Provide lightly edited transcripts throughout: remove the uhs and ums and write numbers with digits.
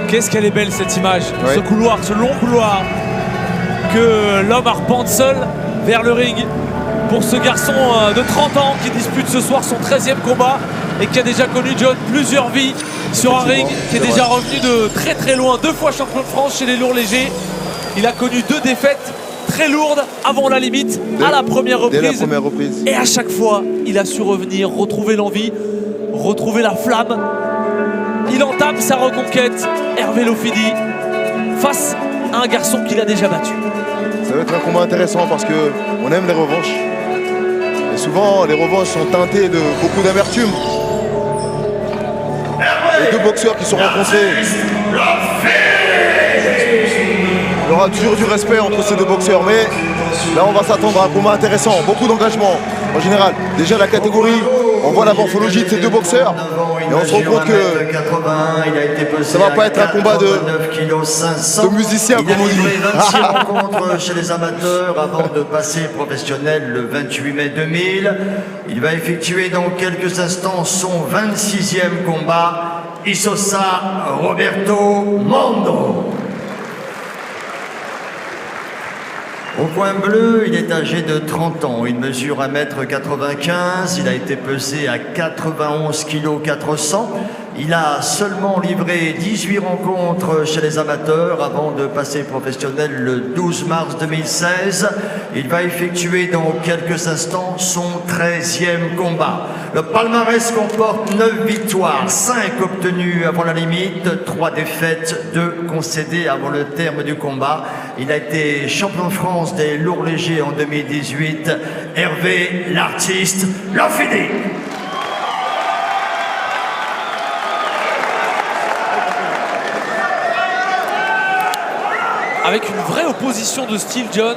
Qu'est-ce qu'elle est belle cette image, ouais. Ce couloir, ce long couloir que l'homme arpente seul vers le ring pour ce garçon de 30 ans qui dispute ce soir son 13e combat et qui a déjà connu, John, plusieurs vies sur un ring, qui est déjà revenu de très très loin, 2 fois champion de France chez les lourds légers. Il a connu 2 défaites très lourdes avant la limite, à la première reprise. Dès la première reprise. Et à chaque fois, il a su revenir, retrouver l'envie, retrouver la flamme. Il entame sa reconquête, Hervé Lofidi, face à un garçon qu'il a déjà battu. Ça va être un combat intéressant parce qu'on aime les revanches. Et souvent, les revanches sont teintées de beaucoup d'amertume. Les 2 boxeurs qui sont rencontrés. Il y aura toujours du respect entre ces 2 boxeurs, mais là on va s'attendre à un combat intéressant, beaucoup d'engagement en général. Déjà la catégorie, on voit la morphologie de ces 2 boxeurs et on se rend compte que ça va pas être un combat de musiciens comme on dit. 26 rencontres chez les amateurs avant de passer professionnel le 28 mai 2000. Il va effectuer dans quelques instants son 26e combat. Isosa Roberto Mondo. Au coin bleu, il est âgé de 30 ans. Il mesure 1m95. Il a été pesé à 91 kg 400. Il a seulement livré 18 rencontres chez les amateurs avant de passer professionnel le 12 mars 2016. Il va effectuer dans quelques instants son 13e combat. Le palmarès comporte 9 victoires, 5 obtenues avant la limite, 3 défaites, 2 concédées avant le terme du combat. Il a été champion de France des lourds légers en 2018. Hervé, l'artiste, Lofidi. Avec une vraie opposition de style, John,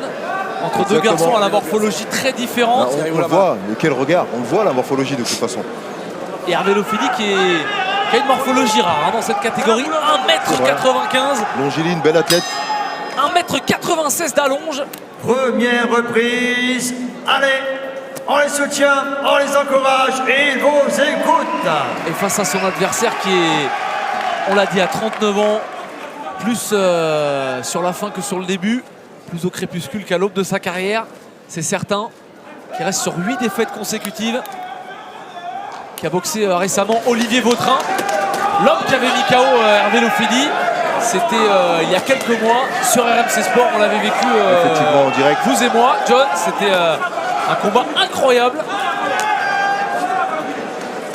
entre Exactement. 2 garçons à la morphologie très différente. Là, on le voit, mais quel regard, on le voit la morphologie de toute façon. Et Hervé Lofidi qui a une morphologie rare dans cette catégorie, 1m95. Longiligne, belle athlète. 1m96 d'allonge. Première reprise. Allez, on les soutient, on les encourage et ils vous écoutent. Et face à son adversaire qui est, on l'a dit, à 39 ans, plus sur la fin que sur le début, plus au crépuscule qu'à l'aube de sa carrière, c'est certain, qui reste sur 8 défaites consécutives, qui a boxé récemment Olivier Vautrin, l'homme qui avait mis KO Hervé Lofidi. C'était il y a quelques mois sur RMC Sport, on l'avait vécu Effectivement, en direct. vous et moi, John. C'était un combat incroyable,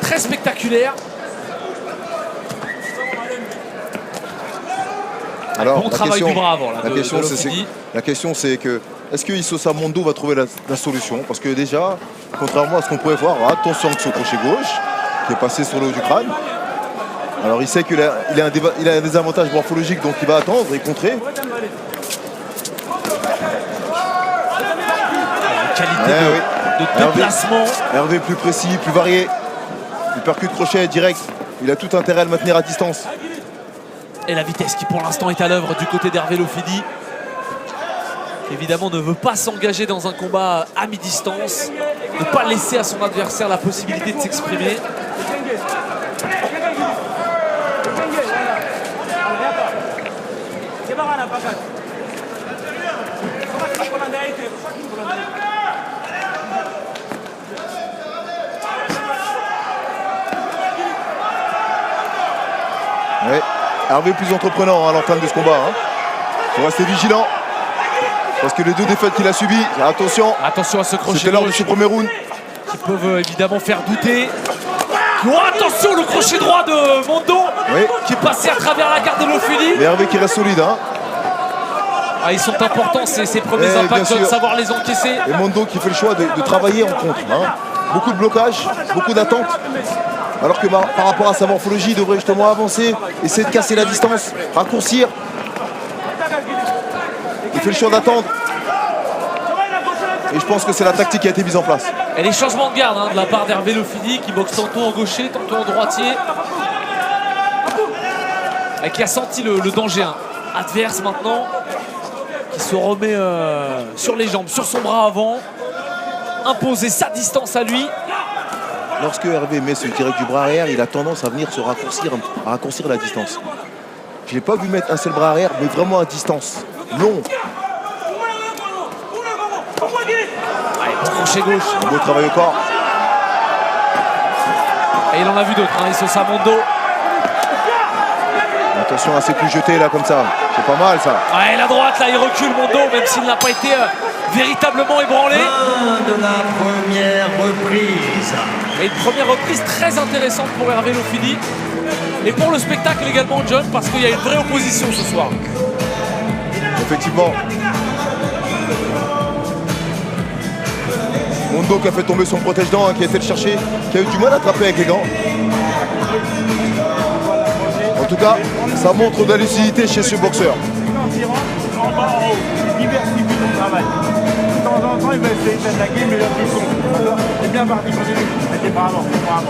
très spectaculaire. Alors, Bon travail du bras avant, là, la de Lofidi. question c'est que est-ce que Isosa Mondo va trouver la solution? Parce que déjà, contrairement à ce qu'on pourrait voir, attention avec ce crochet gauche qui est passé sur le haut du crâne. Alors il sait qu'il a un désavantage morphologique, donc il va attendre et contrer. Qualité de déplacement. Hervé plus précis, plus varié. Il percute crochet direct. Il a tout intérêt à le maintenir à distance. Et la vitesse qui pour l'instant est à l'œuvre du côté d'Hervé Lofidi. Évidemment ne veut pas s'engager dans un combat à mi-distance. Ne pas laisser à son adversaire la possibilité de s'exprimer. Ouais. Hervé plus entreprenant à l'entame de ce combat. Il faut rester vigilant. Parce que les 2 défaites qu'il a subies, attention. Attention à ce crochet C'était lors de gauche ce premier round. qui peuvent évidemment faire douter. Oh, attention, le crochet droit de Mondo qui est passé à travers la garde de Lofidi. Mais Hervé qui reste solide. Ah, ils sont importants ces premiers impacts, de savoir les encaisser. Et Mondo qui fait le choix de travailler en contre. Beaucoup de blocages, beaucoup d'attentes. Alors que par rapport à sa morphologie, il devrait justement avancer, essayer de casser la distance, raccourcir. Il fait le choix d'attendre. Et je pense que c'est la tactique qui a été mise en place. Et les changements de garde de la part d'Hervé Lofidi qui boxe tantôt en gaucher, tantôt en droitier. Et qui a senti le danger adverse maintenant. Qui se remet sur les jambes, sur son bras avant. Imposer sa distance à lui. Lorsque Hervé met ce direct du bras arrière, il a tendance à venir se raccourcir, à raccourcir la distance. Je l'ai pas vu mettre un seul bras arrière, mais vraiment à distance. Long. Crochet gauche. Un beau travail au corps. Et il en a vu d'autres, hein. Isosa Mondo. Attention à ses coups jetés là comme ça. C'est pas mal ça. Ouais, la droite, là, il recule Mondo, même s'il n'a pas été véritablement ébranlé. Fin de la première reprise. Et une première reprise très intéressante pour Hervé Lofidi. Et pour le spectacle également, John, parce qu'il y a une vraie opposition ce soir. Effectivement. Mondo qui a fait tomber son protège-dents, hein, qui a été le chercher, qui a eu du mal à attraper avec les gants. En tout cas, ça montre de la lucidité chez ce boxeur. Il diversifie son travail. De temps en temps, il va essayer d'attaquer, mais là, ils sont. C'est bien parti, continue. Mettez par avant, par avant.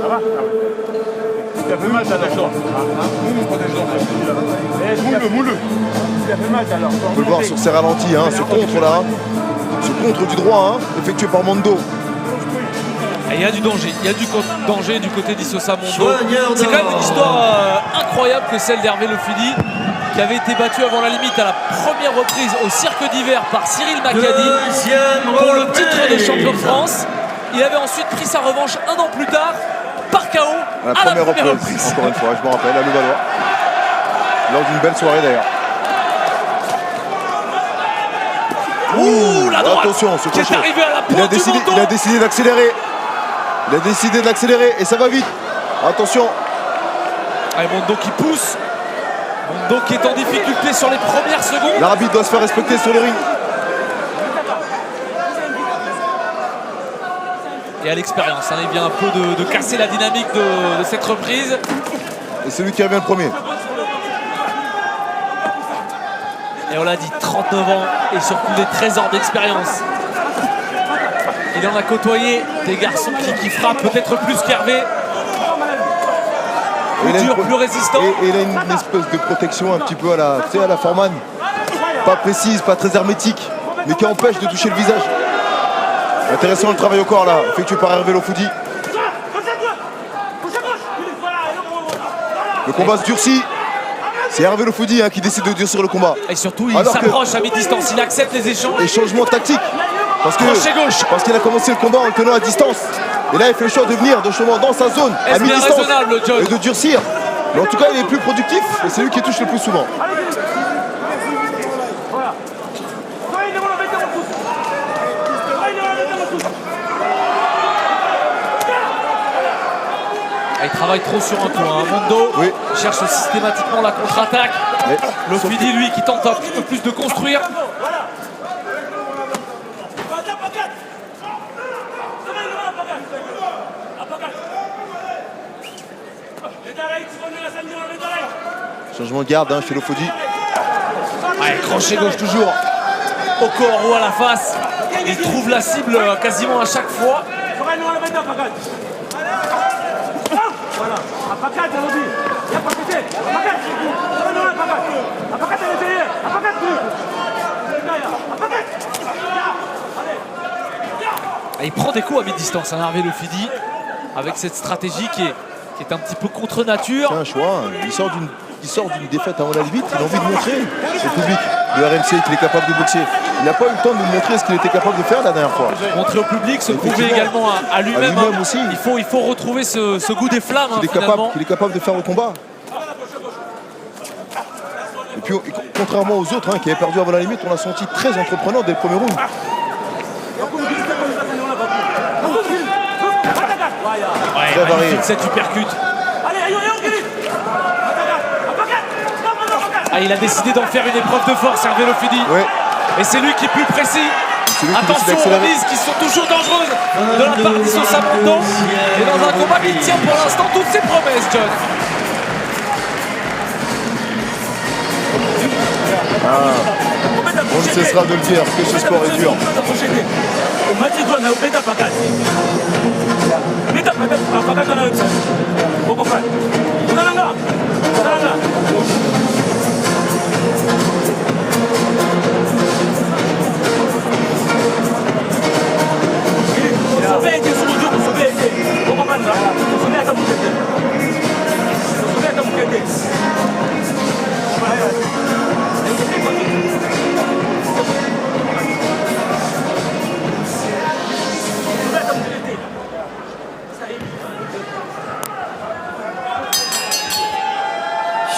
Ça va? Il a fait mal, ça, d'accord. Nous, on protège l'enfant. Moule-le. Il a fait mal, alors. On peut le voir sur ses ralentis, hein, ce contre là. Ce contre du droit, hein, effectué par Mondo. Et il y a du danger, il y a du danger du côté d'Isosa Mondo. Soigneur C'est quand même d'or. une histoire incroyable que celle d'Hervé Lofidi, qui avait été battu avant la limite à la première reprise au Cirque d'hiver par Cyril Macadi Deuxième pour le reprise. titre de champion de France. Il avait ensuite pris sa revanche un an plus tard par KO À la première reprise, encore une fois, je me rappelle, à Levallois. Lors d'une belle soirée d'ailleurs. Ouh, la droite attention, ce qui est crochet. arrivée à la Il a pointe du menton. décidé d'accélérer. Il a décidé d'accélérer et ça va vite. Attention. Allez, Mondo qui pousse. Mondo qui est en difficulté sur les premières secondes. L'arbitre doit se faire respecter sur les rings. Et à l'expérience, hein, il vient un peu de casser la dynamique de cette reprise. Et celui qui revient le premier. Et on l'a dit, 39 ans et surtout des trésors d'expérience. Il en a côtoyé des garçons qui frappent peut-être plus qu'Hervé. Et Plus dur, plus résistant. Et il a une espèce de protection un petit peu à la, tu sais, à la Foreman. Pas précise, pas très hermétique, mais qui empêche de toucher le visage. Intéressant le travail au corps là, effectué par Hervé Lofidi. Le combat se durcit. C'est Hervé Lofidi hein, qui décide de durcir le combat. Et surtout, il Alors que- s'approche à mi-distance, il accepte les échanges. Et changement tactique. Crochet gauche. Parce qu'il a commencé le combat en le tenant à distance. Et là, il fait le choix de venir justement dans sa zone, à Est-ce bien mi-distance, raisonnable, John? et de durcir. Mais en tout cas, il est plus productif et c'est lui qui touche le plus souvent. Ah, il travaille trop sur un point. Hein. Mondo Oui. cherche systématiquement la contre-attaque. Mais Lofidi, lui, qui tente un petit peu plus de construire. changement de garde hein, chez Lofidi. Ouais, crochet gauche toujours. Au corps ou à la face. Il trouve la cible quasiment à chaque fois. Et il prend des coups à mi-distance, hein, Hervé Lofidi, avec cette stratégie qui est un petit peu contre nature. C'est un choix. Hein. Il sort d'une défaite avant la limite. Il a envie de montrer au public de RMC qu'il est capable de boxer. Il n'a pas eu le temps de nous montrer ce qu'il était capable de faire la dernière fois. Montrer au public, se prouver Effectivement. également à lui-même. À lui-même aussi. Il faut retrouver ce goût des flammes, hein, Qu'il est capable de faire au combat. Et puis, contrairement aux autres hein, qui avaient perdu avant la limite, on l'a senti très entreprenant dès le premier round. Ouais, Très varié. magnifique cette uppercut. Ah, il a décidé d'en faire une épreuve de force, Hervé Lofidi. Ouais. Et c'est lui qui est plus précis. C'est lui qui décide Attention aux d'accélérer. remises qui sont toujours dangereuses de la part d'Isosa Mondo. Et dans un combat qui tient pour l'instant toutes ses promesses, John. On ne cessera de le dire que ce sport est dur.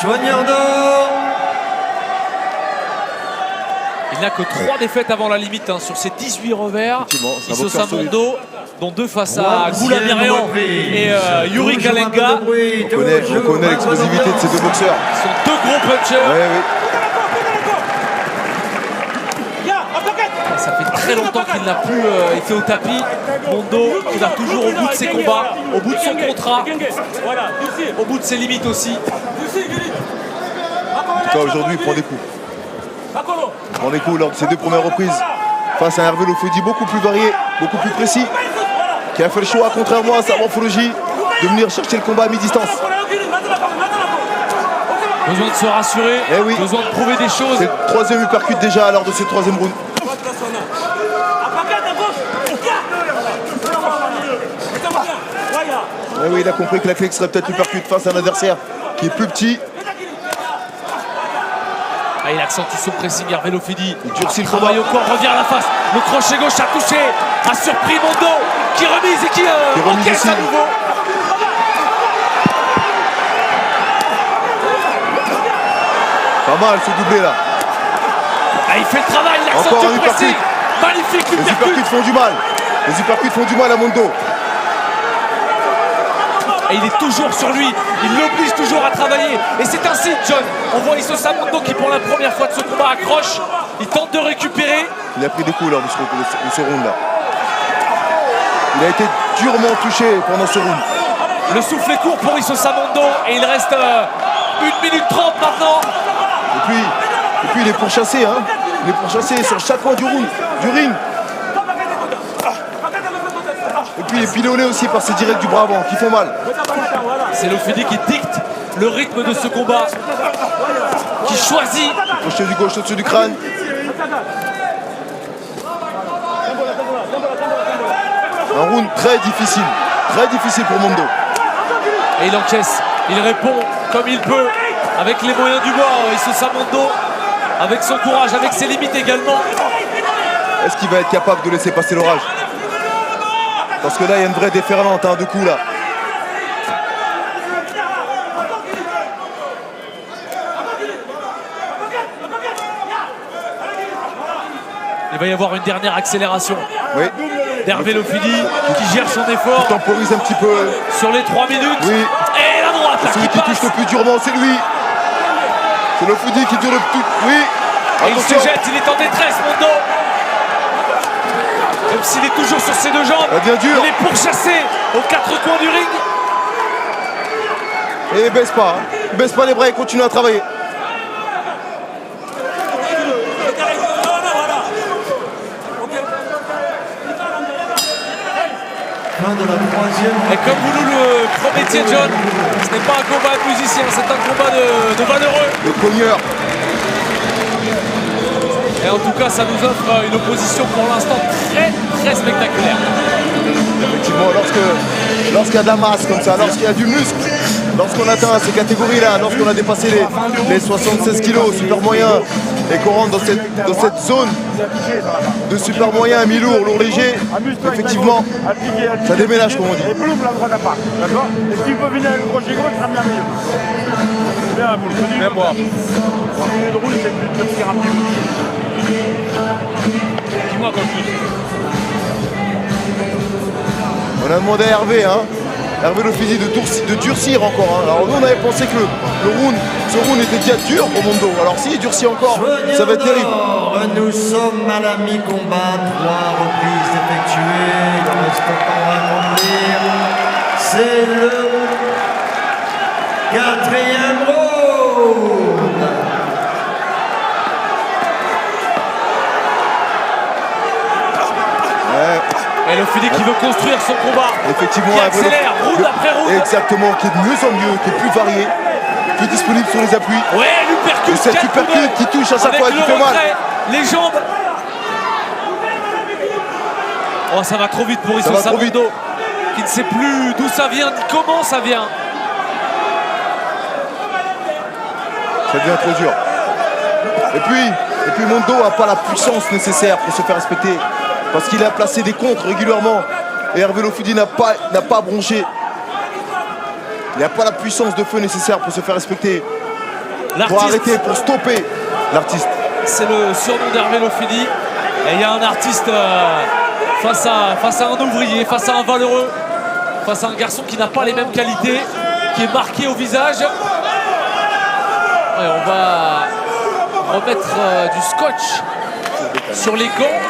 Soigneur d'or. Il n'a que 3 défaites avant la limite hein, sur ses 18 revers. C'est un Isosa boxeur solide. Mondo, dont 2 face à Goula Mirian et Yuri Kalenga. On connaît l'explosivité de ces deux boxeurs. Ce sont 2 gros punchers. Oui, oui. Ça fait très longtemps qu'il n'a plus été au tapis. Mondo qui va toujours au bout de ses combats, au bout de son contrat, au bout de ses limites aussi. En tout cas, aujourd'hui, il prend des coups. Il prend des coups lors de ses 2 premières reprises face à Hervé Lofedi, beaucoup plus varié, beaucoup plus précis, qui a fait le choix, contrairement à sa morphologie, de venir chercher le combat à mi-distance. Besoin de se rassurer, Eh oui. besoin de prouver des choses. C'est le 3e uppercut déjà lors de ce 3e round. Eh oui, il a compris que la clé serait peut-être l'uppercut face à un adversaire qui est plus petit. Ah, il accentue son pressing, Hervé Lofedi. Il durcit le travaille au combat. corps, revient à la face. Le crochet gauche a touché, a surpris Mondo, qui remise et qui remise encaisse aussi. à nouveau. Pas mal ce doublé là. Ah, il fait le travail, il accentue Encore un le pressing. uppercut. Magnifique Les l'uppercut. uppercuts font du mal. Les uppercuts font du mal à Mondo. Et il est toujours sur lui, il l'oblige toujours à travailler. Et c'est un signe, John. On voit Isosa Mondo qui pour la première fois de ce combat accroche. Il tente de récupérer. Il a pris des coups lors de ce round là. Il a été durement touché pendant ce round. Le souffle est court pour Isosa Mondo. Et il reste 1 minute 30 maintenant. Et puis il est pourchassé, hein. Il est pourchassé sur chaque coin du ring. Et puis il est pilonné aussi par ces directs du bras avant qui font mal. C'est Lofedi qui dicte le rythme de ce combat. Qui choisit. Crochet du gauche au-dessus du crâne. Un round très difficile pour Mondo. Et il encaisse. Il répond comme il peut. Avec les moyens du bord. Isosa Mondo. Avec son courage, avec ses limites également. Est-ce qu'il va être capable de laisser passer l'orage? Parce que là, il y a une vraie déferlante de coups là. Il va y avoir une dernière accélération Oui. d'Hervé Lofedi qui gère son effort Il temporise un petit peu. sur les 3 minutes. Oui. Et la droite là, Celui qui qui touche passe. le plus durement, c'est lui. C'est Lofedi qui dure le plus. Oui. Et il se Attention. jette, il est en détresse, Mondo. Même s'il est toujours sur ses 2 jambes, Ça devient dur. il est pourchassé aux 4 coins du ring. Et il baisse pas. Il baisse pas les bras, il continue à travailler. Fin de la 3e. Et comme vous nous le promettiez, John, ce n'est pas un combat de musicien, c'est un combat de valeureux. Le cogneur. Et en tout cas, ça nous offre une opposition pour l'instant très spectaculaire. Effectivement, lorsqu'il y a de la masse comme ça, lorsqu'il y a du muscle, lorsqu'on atteint ces catégories-là, lorsqu'on a dépassé les 76 kilos super moyen et qu'on rentre dans cette zone de super moyen, mi-lourd, lourd léger, effectivement, ça déménage comme on dit. Et boum, la droite à part. D'accord? Et si tu peux venir avec le crochet gauche, ça sera bien mieux. Bien, vous le connaissez. Même moi. Le roule, c'est plus petit rapide. Dis-moi quand tu. On a demandé à Hervé, Hervé Lofedi de durcir encore. Alors nous on avait pensé que ce round était déjà dur pour Mondo. Alors s'il durcit encore, ça va être terrible. Nous sommes à la mi-combat, 3 reprises effectuées, il en reste encore à accomplir. C'est le 4e round. Ouais, Et Lofedi qui veut construire son combat, effectivement, qui Hervé accélère, round après round. Exactement, qui est de mieux en mieux, qui est plus varié, plus disponible sur les appuis. Ouais, l'uppercut, Et cet quel coup uppercut d'œil. qui touche à chaque Avec fois, qui le fait mal. retrait, les jambes. Oh, ça va trop vite pour va Isosa trop vite. Mondo, qui ne sait plus d'où ça vient, ni comment ça vient. Ça devient trop dur. Et puis Mondo n'a pas la puissance nécessaire pour se faire respecter. Parce qu'il a placé des contres régulièrement. Et Hervé Lofedi n'a pas bronché. Il n'a pas la puissance de feu nécessaire pour se faire respecter. pour arrêter, pour stopper l'artiste. C'est le surnom d'Hervé Lofidi. Et il y a un artiste face à un ouvrier, face à un valeureux, face à un garçon qui n'a pas les mêmes qualités, qui est marqué au visage. Et on va remettre du scotch sur les gants.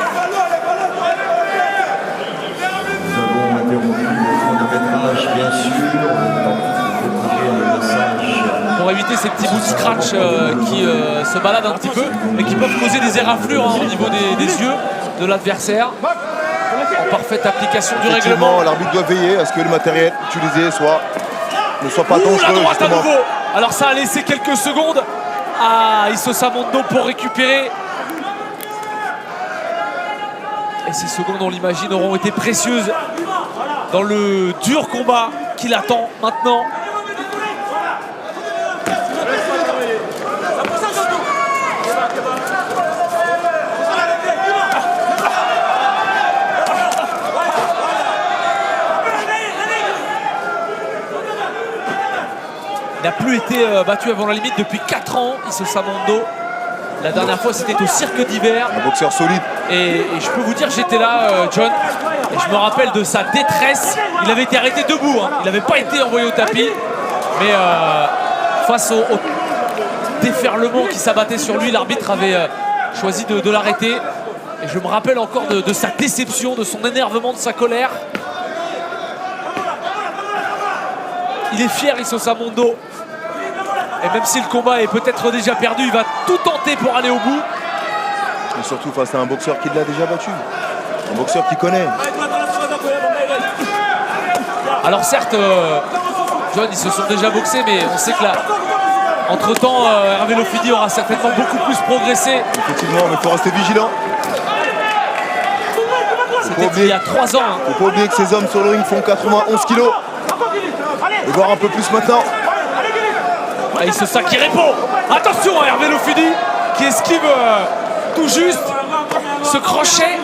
Nous avons interrompu le chronométrage, bien sûr, le message. Pour éviter ces petits bouts de scratch qui se baladent un petit peu et qui peuvent causer des éraflures au niveau des yeux de l'adversaire. En parfaite application du règlement. L'arbitre doit veiller à ce que le matériel utilisé ne soit pas dangereux. La droite justement. à nouveau. Alors ça a laissé quelques secondes à Isosa Mondo pour récupérer. Et ces secondes, on l'imagine, auront été précieuses dans le dur combat qui l'attend maintenant. Il n'a plus été battu avant la limite depuis 4 ans, Isosa Mondo. La dernière fois, c'était au cirque d'hiver. Un boxeur solide. Et je peux vous dire, j'étais là, John, et je me rappelle de sa détresse. Il avait été arrêté debout, hein. Il n'avait pas été envoyé au tapis. Mais face au déferlement qui s'abattait sur lui, l'arbitre avait choisi de l'arrêter. Et je me rappelle encore de sa déception, de son énervement, de sa colère. Il est fier, Isosa Mondo. Et même si le combat est peut-être déjà perdu, il va tout tenter pour aller au bout. Et surtout face à un boxeur qui l'a déjà battu. Un boxeur qui connaît. Alors certes, John, ils se sont déjà boxés, mais on sait que là, entre-temps, Hervé Lofidi aura certainement beaucoup plus progressé. Effectivement, mais il faut rester vigilant. C'était il y a 3 ans. Il ne faut pas oublier que ces hommes sur le ring font 91 kilos. Et voir un peu plus maintenant. Ah, Isosa qui répond. Attention à Hervé Lofidi qui esquive tout juste ce crochet.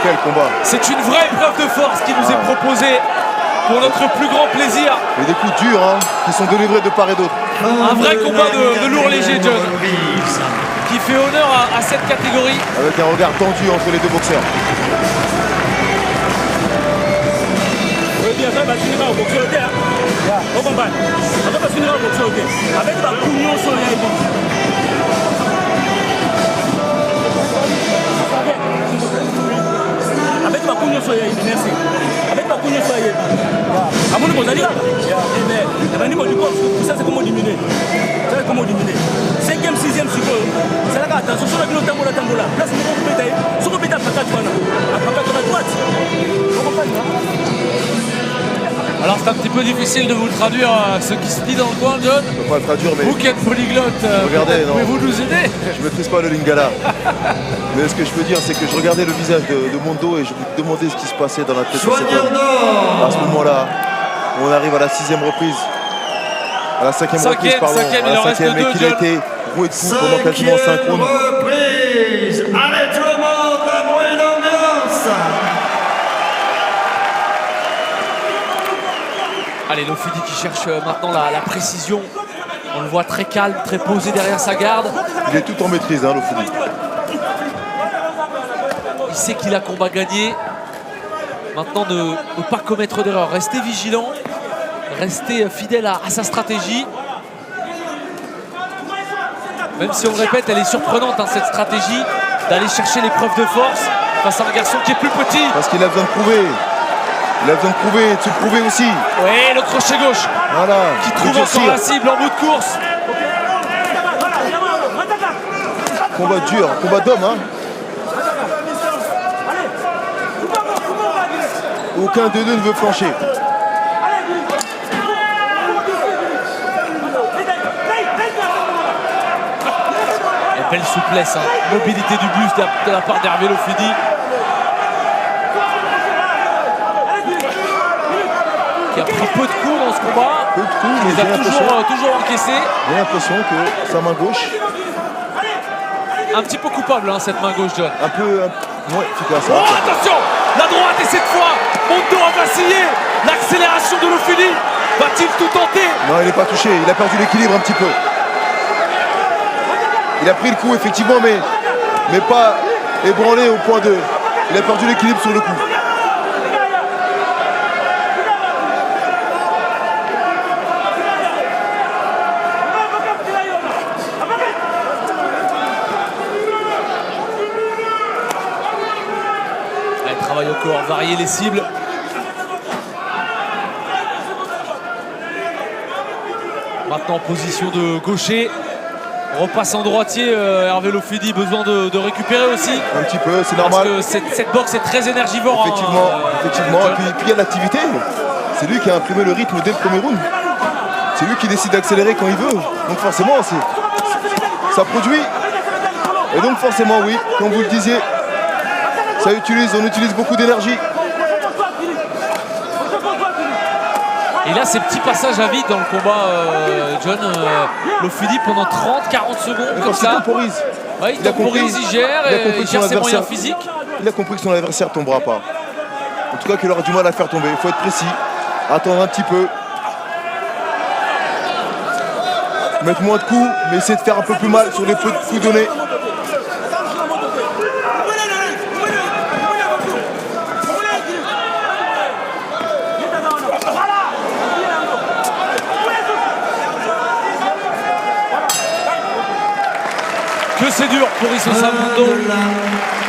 Quel combat. C'est une vraie épreuve de force qui nous est proposée pour notre plus grand plaisir. Et des coups durs hein, qui sont délivrés de part et d'autre. Un vrai combat de lourd léger, John, qui fait honneur à cette catégorie. Avec un regard tendu entre les deux boxeurs. Avec ma couille sur les merci. Avec ma couille sur les à mon niveau d'aller mais niveau du corps ça c'est comment diminuer. Ça c'est comment diminuer. 5e 6e seconde. C'est là attention sur le tambola place mon bétail sur le bétail patate à droite. Alors c'est un petit peu difficile de vous traduire ce qui se dit dans le coin, John. Je ne peux pas le traduire, mais Vous qui êtes polyglotte, regardez, non. pouvez-vous nous aider? je ne maîtrise pas le lingala. Mais ce que je peux dire, c'est que je regardais le visage de Mondo et je me demandais ce qui se passait dans la tête de cet homme. À ce moment-là, on arrive à la 6e reprise. À la 5e reprise, pardon. Il en reste 2, et qu'il a été roué de coups pendant quasiment 5 rounds. reprise. Allez tout le monde, la bonne ambiance. Allez, Lofidi qui cherche maintenant la précision. On le voit très calme, très posé derrière sa garde. Il est tout en maîtrise, hein, Lofidi. Il sait qu'il a combat gagné. Maintenant, ne pas commettre d'erreur. Rester vigilant, rester fidèle à sa stratégie. Même si on le répète, elle est surprenante, hein, cette stratégie d'aller chercher l'épreuve de force face à un garçon qui est plus petit. Parce qu'il a besoin de prouver. Il a besoin de prouver, de se prouver aussi. Oui, le crochet gauche Voilà. qui trouve encore la cible en bout de course. Combat dur, combat d'homme. Hein. Aucun des deux ne veut flancher. Et belle souplesse, hein. Mobilité du buste de la part d'Hervé Lofidi. Qui a pris peu de coups dans ce combat. Peu de coups, mais Il les a toujours encaissé. j'ai l'impression que sa main gauche, Un petit peu coupable, hein, cette main gauche, John. un peu Ouais, efficace. Oh, attention, la droite et cette fois, Mondo a vacillé. L'accélération de Lofidi. Va-t-il tout tenter? Non, il n'est pas touché. Il a perdu l'équilibre un petit peu. Il a pris le coup, effectivement, mais pas ébranlé au point de... Il a perdu l'équilibre sur le coup. Allez, travail au corps, varier les cibles. Maintenant, position de gaucher. Repasse en droitier, Hervé Lofidi, besoin de récupérer aussi. Un petit peu, c'est Parce normal. que cette boxe est très énergivore. Effectivement, effectivement. John. Et puis il y a l'activité. C'est lui qui a imprimé le rythme dès le premier round. C'est lui qui décide d'accélérer quand il veut. Donc forcément, ça produit. Et donc forcément, oui, comme vous le disiez, on utilise beaucoup d'énergie. Et là, ces petits passages à vide dans le combat, John, Lofidi pendant 30-40 secondes Et comme quand il ça. temporise, Ouais, il il a compris. temporise, il gère, Il a compris il que gère son ses moyens adversaire- physiques. il a compris que son adversaire ne tombera pas. En tout cas, qu'il aura du mal à faire tomber. Il faut être précis, attendre un petit peu. Mettre moins de coups, mais essayer de faire un peu plus mal sur les peu de coups donnés. Que c'est dur pour Issosa Mondo.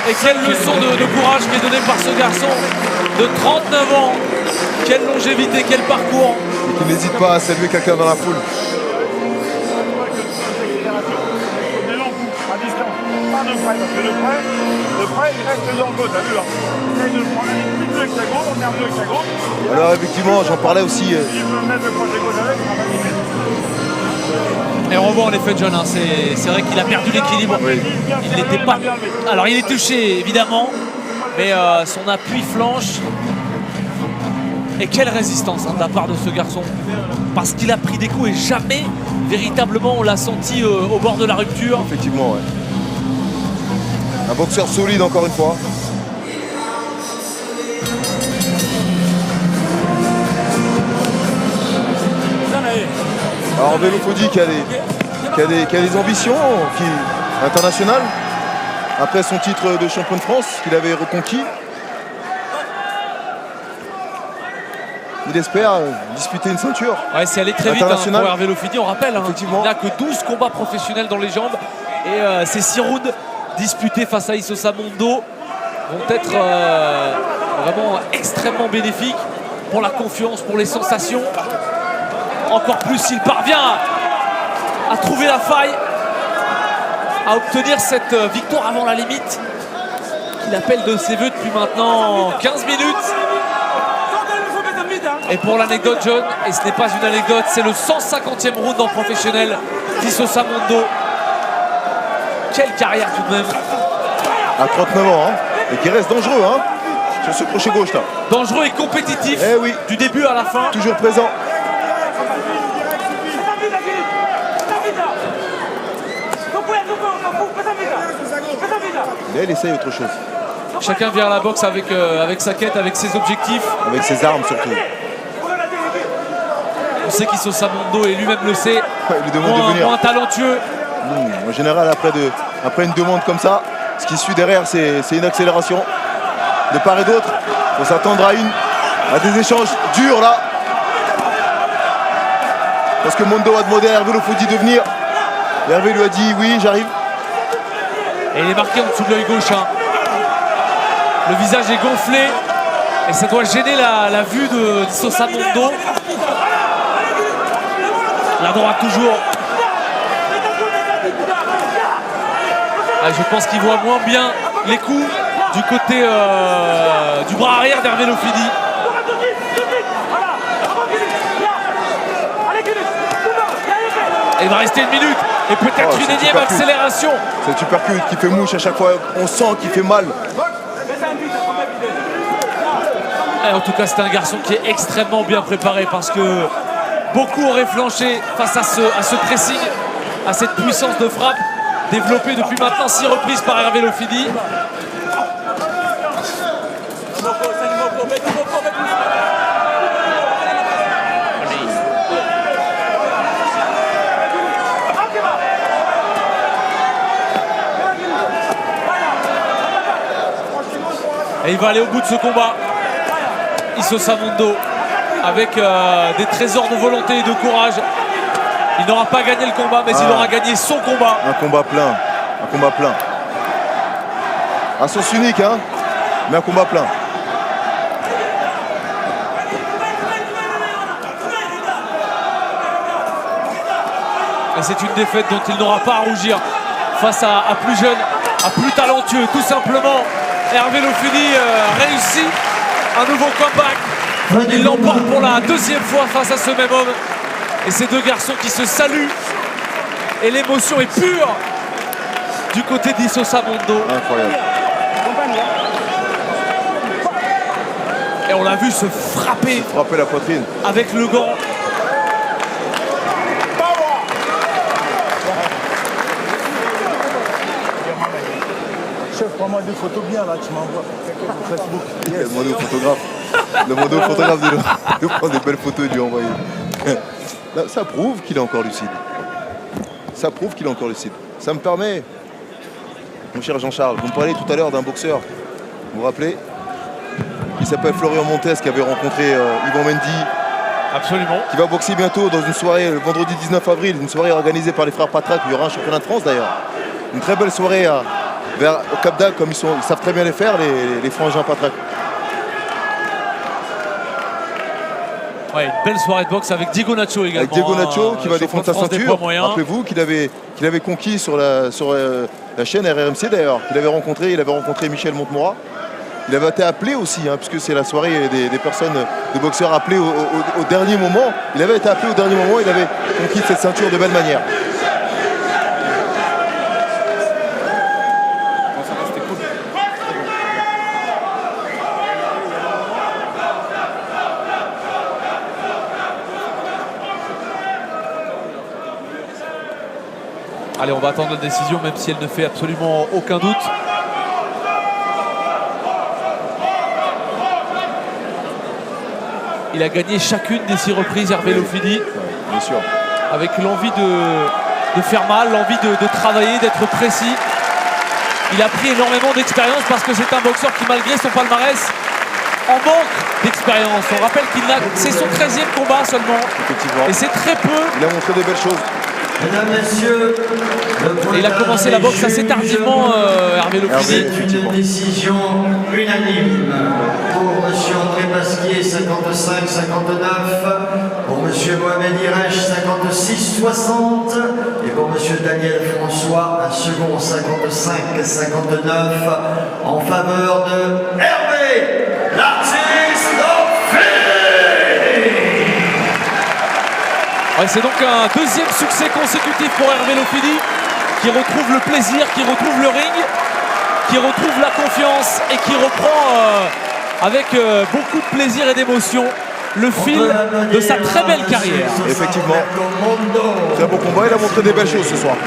Et quelle leçon de courage qui est donnée par ce garçon de 39 ans. Quelle longévité, quel parcours. Et qu'il n'hésite pas à saluer quelqu'un dans la foule. Des longs coups, à distance. Pas de près, parce que le près, il reste dans le dos, t'as vu là. Essaye de le prendre plus bleu que sa gauche, on est bleu que sa gauche. Alors effectivement, j'en parlais aussi. Il peut mettre le crochet gauche avec, on va limiter. Et on revoit en effet John, hein, c'est vrai qu'il a perdu l'équilibre. Oui. Il n'était pas. Alors il est touché évidemment, mais son appui flanche. Et quelle résistance hein, de la part de ce garçon. Parce qu'il a pris des coups et jamais véritablement on l'a senti au bord de la rupture. Effectivement, ouais. Un boxeur solide encore une fois. Alors Hervé Lofidi qui a des ambitions internationales. Après son titre de champion de France qu'il avait reconquis. Il espère disputer une ceinture. Ouais, c'est allé très vite hein, pour Hervé Lofidi, on rappelle. Hein, Effectivement. il n'a que 12 combats professionnels dans les jambes. Et ces 6 rounds disputés face à Issosa Mondo vont être vraiment extrêmement bénéfiques pour la confiance, pour les sensations. Encore plus s'il parvient à trouver la faille, à obtenir cette victoire avant la limite qu'il appelle de ses voeux depuis maintenant 15 minutes. Et pour l'anecdote John, et ce n'est pas une anecdote, c'est le 150e round en professionnel d'Issosa Mondo. Quelle carrière tout de même. À 39 ans, hein, et qui reste dangereux hein, sur ce crochet gauche là. Dangereux et compétitif Oui. du début à la fin. Toujours présent. Mais elle essaye autre chose. Chacun vient à la boxe avec sa quête, avec ses objectifs. Avec ses armes surtout. On sait qu'Issosa Mondo, et lui-même le sait, Il lui demande de venir. moins talentueux. En général, après une demande comme ça, ce qui suit derrière, c'est une accélération de part et d'autre. Il faut s'attendre à des échanges durs là. Parce que Mondo a demandé à Hervé Lofidi de venir. Et Hervé lui a dit oui, j'arrive. Et il est marqué en dessous de l'œil gauche. Hein. Le visage est gonflé. Et ça doit gêner la vue d'Issosa Mondo. La droite toujours. Je pense qu'il voit moins bien les coups du côté du bras arrière d'Hervé Lofidi. Et il va rester une minute et peut-être une énième accélération. Cette uppercut qui fait mouche à chaque fois, on sent qu'il fait mal. Et en tout cas, c'est un garçon qui est extrêmement bien préparé parce que beaucoup auraient flanché face à ce pressing, à cette puissance de frappe développée depuis maintenant 6 reprises par Hervé Lofidi. Et il va aller au bout de ce combat. Isosa Mondo avec des trésors de volonté et de courage. Il n'aura pas gagné le combat, mais il aura gagné son combat. Un combat plein. Un combat plein. Un sens unique, hein, mais un combat plein. Et c'est une défaite dont il n'aura pas à rougir face à plus jeune, à plus talentueux. Tout simplement, Hervé Lofidi réussit un nouveau comeback. Il l'emporte pour la deuxième fois face à ce même homme. Et ces deux garçons qui se saluent. Et l'émotion est pure du côté d'Isosa Mondo. Incroyable. Et on l'a vu se frapper La poitrine. avec le gant. Chef, prends-moi des photos bien là, tu m'envoies sur Facebook. Il a demandé au photographe. Demandé au photographe de prendre des belles photos et de lui envoyer. Là, ça prouve qu'il est encore lucide. Ça prouve qu'il est encore lucide. Ça me permet, mon cher Jean-Charles, vous me parliez tout à l'heure d'un boxeur. Vous vous rappelez? Il s'appelle Florian Montes, qui avait rencontré Yvan Mendy. Absolument. Qui va boxer bientôt dans une soirée le vendredi 19 avril, une soirée organisée par les frères Patrac. Il y aura un championnat de France d'ailleurs. Une très belle soirée au Cap d'Agde, comme ils savent très bien les faire, les frangins Patrac. Ouais, une belle soirée de boxe avec Diego Nacho également. Avec Diego Nacho qui va défendre sa ceinture. Rappelez-vous qu'il avait conquis sur la chaîne RRMC d'ailleurs. Il avait rencontré Michel Montmorat. Il avait été appelé aussi, hein, puisque c'est la soirée des personnes, des boxeurs appelés au dernier moment. Il avait été appelé au dernier moment, il avait conquis cette ceinture de belle manière. Allez, on va attendre la décision, même si elle ne fait absolument aucun doute. Il a gagné chacune des 6 reprises, Hervé Lofidi. Bien sûr. Avec l'envie de faire mal, l'envie de travailler, d'être précis. Il a pris énormément d'expérience parce que c'est un boxeur qui, malgré son palmarès, en manque d'expérience. On rappelle c'est son 13e combat seulement. Effectivement. Et c'est très peu. Il a montré de belles choses. Mesdames, Messieurs, il a commencé la boxe assez tardivement, Hervé Lofidi. C'est une décision unanime pour M. André Pasquier, 55-59, pour M. Mohamed Irech, 56-60, et pour M. Daniel François, un second 55-59, en faveur de Hervé, l'artiste Lofidi. Ouais, c'est donc un deuxième succès consécutif pour Hervé Lofidi, qui retrouve le plaisir, qui retrouve le ring, qui retrouve la confiance et qui reprend avec beaucoup de plaisir et d'émotion le fil de sa très belle carrière. Effectivement, très beau combat, il a montré des belles choses ce soir.